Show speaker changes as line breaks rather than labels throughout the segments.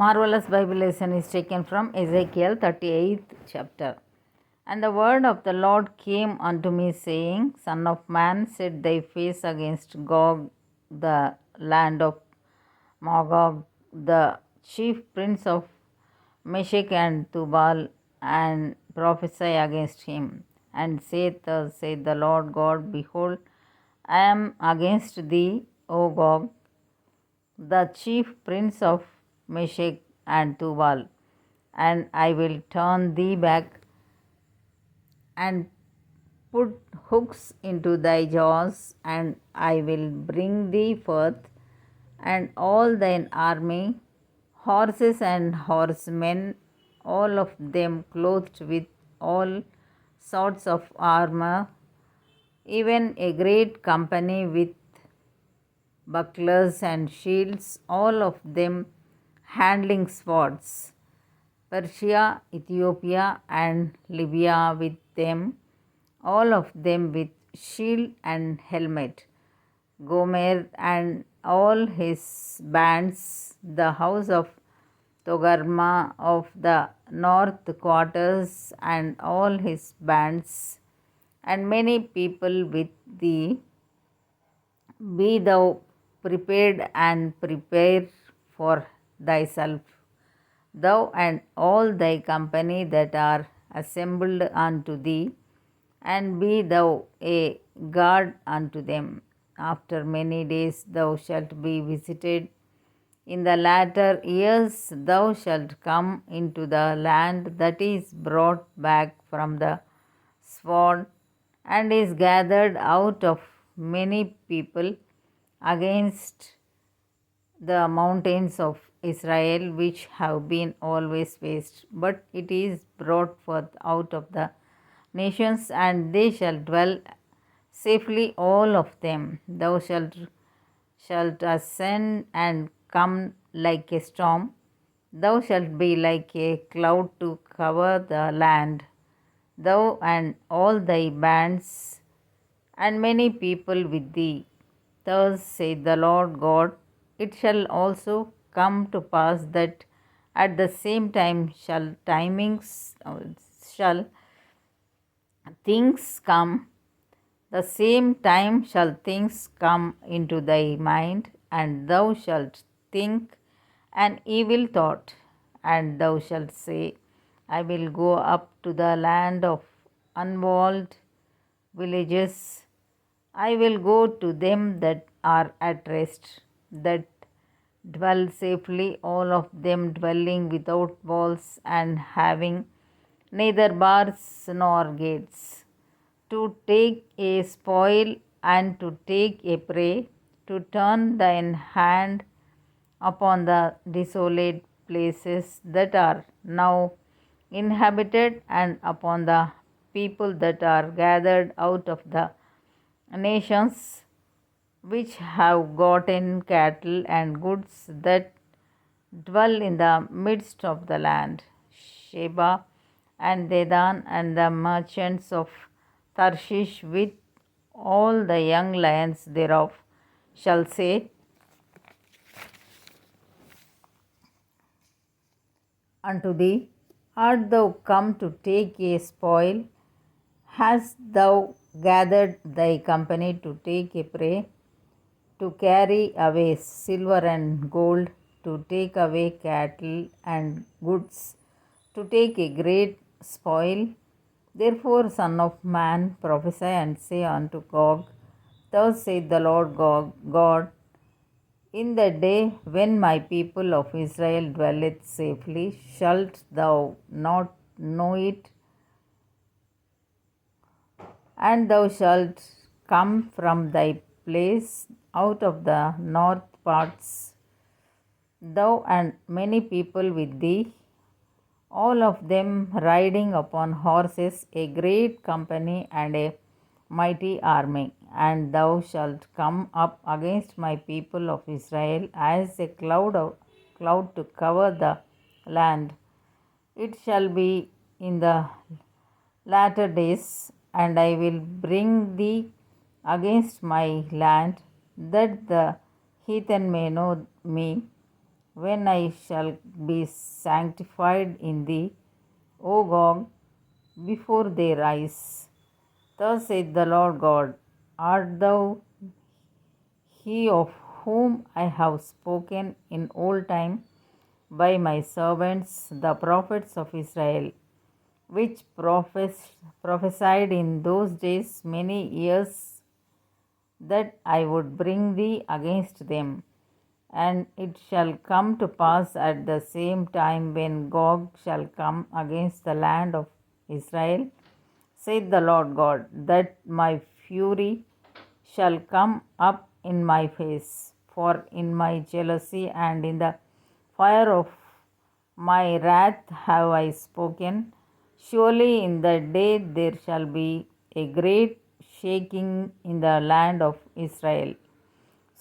Marvelous Bible lesson is taken from Ezekiel 38th chapter. And the word of the Lord came unto me, saying, Son of man, set thy face against Gog, the land of Magog, the chief prince of Meshech and Tubal, and prophesy against him. And say, thus saith the Lord God, Behold, I am against thee, O Gog, the chief prince of Meshech and Tubal, and I will turn thee back and put hooks into thy jaws, and I will bring thee forth, and all thine army, horses and horsemen, all of them clothed with all sorts of armor, even a great company with bucklers and shields, all of them handling swords. Persia, Ethiopia, and Libya with them, all of them with shield and helmet. Gomer and all his bands, the house of Togarma of the north quarters, and all his bands, and many people with thee. Be thou prepared and prepare for thyself, thou and all thy company that are assembled unto thee, and be thou a guard unto them. After many days thou shalt be visited. In the latter years thou shalt come into the land that is brought back from the sword, and is gathered out of many people against the mountains of Israel, which have been always waste, but it is brought forth out of the nations, and they shall dwell safely, all of them. Thou shalt ascend and come like a storm. Thou shalt be like a cloud to cover the land, thou and all thy bands, and many people with thee. Thus saith the Lord God, it shall also come to pass that at the same time shall things come, the same time shall things come into thy mind, and thou shalt think an evil thought, and thou shalt say, I will go up to the land of unwalled villages. I will go to them that are at rest, that dwell safely, all of them dwelling without walls and having neither bars nor gates, to take a spoil and to take a prey, to turn thine hand upon the desolate places that are now inhabited, and upon the people that are gathered out of the nations, which have gotten cattle and goods, that dwell in the midst of the land. Sheba and Dedan and the merchants of Tarshish with all the young lions thereof shall say unto thee, art thou come to take a spoil? Hast thou gathered thy company to take a prey, to carry away silver and gold, to take away cattle and goods, to take a great spoil? Therefore, Son of man, prophesy and say unto Gog, thus saith the Lord God, in the day when my people of Israel dwelleth safely, shalt thou not know it? And thou shalt come from thy place out of the north parts, thou and many people with thee, all of them riding upon horses, a great company and a mighty army. And thou shalt come up against my people of Israel as a cloud to cover the land. It shall be in the latter days, and I will bring thee against my land, that the heathen may know me, when I shall be sanctified in thee, O Gog, before their eyes. Thus saith the Lord God, art thou he of whom I have spoken in old time by my servants the prophets of Israel, which prophesied in those days many years that I would bring thee against them? And it shall come to pass at the same time when Gog shall come against the land of Israel, saith the Lord God, that my fury shall come up in my face, for in my jealousy and in the fire of my wrath have I spoken. Surely in that day there shall be a great shaking in the land of Israel,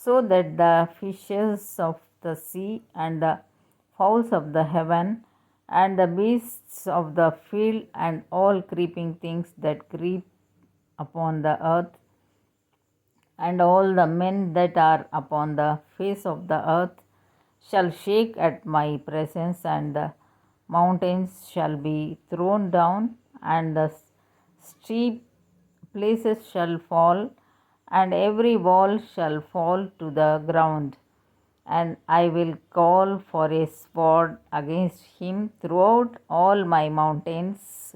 so that the fishes of the sea and the fowls of the heaven and the beasts of the field and all creeping things that creep upon the earth and all the men that are upon the face of the earth shall shake at my presence, and the mountains shall be thrown down, and the steep places shall fall, and every wall shall fall to the ground. And I will call for a sword against him throughout all my mountains,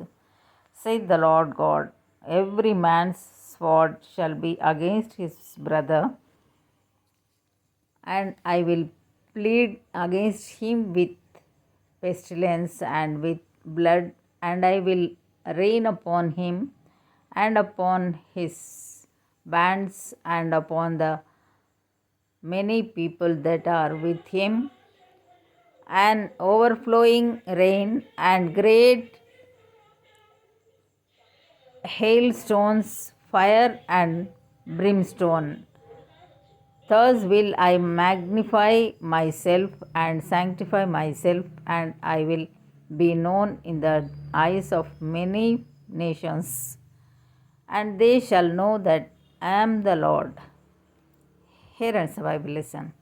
saith the Lord God. Every man's sword shall be against his brother, and I will plead against him with pestilence and with blood, and I will rain upon him and upon his bands and upon the many people that are with him, an overflowing rain and great hailstones, fire and brimstone. Thus will I magnify myself and sanctify myself, and I will be known in the eyes of many nations, and they shall know that I am the Lord. Here ends the Bible lesson.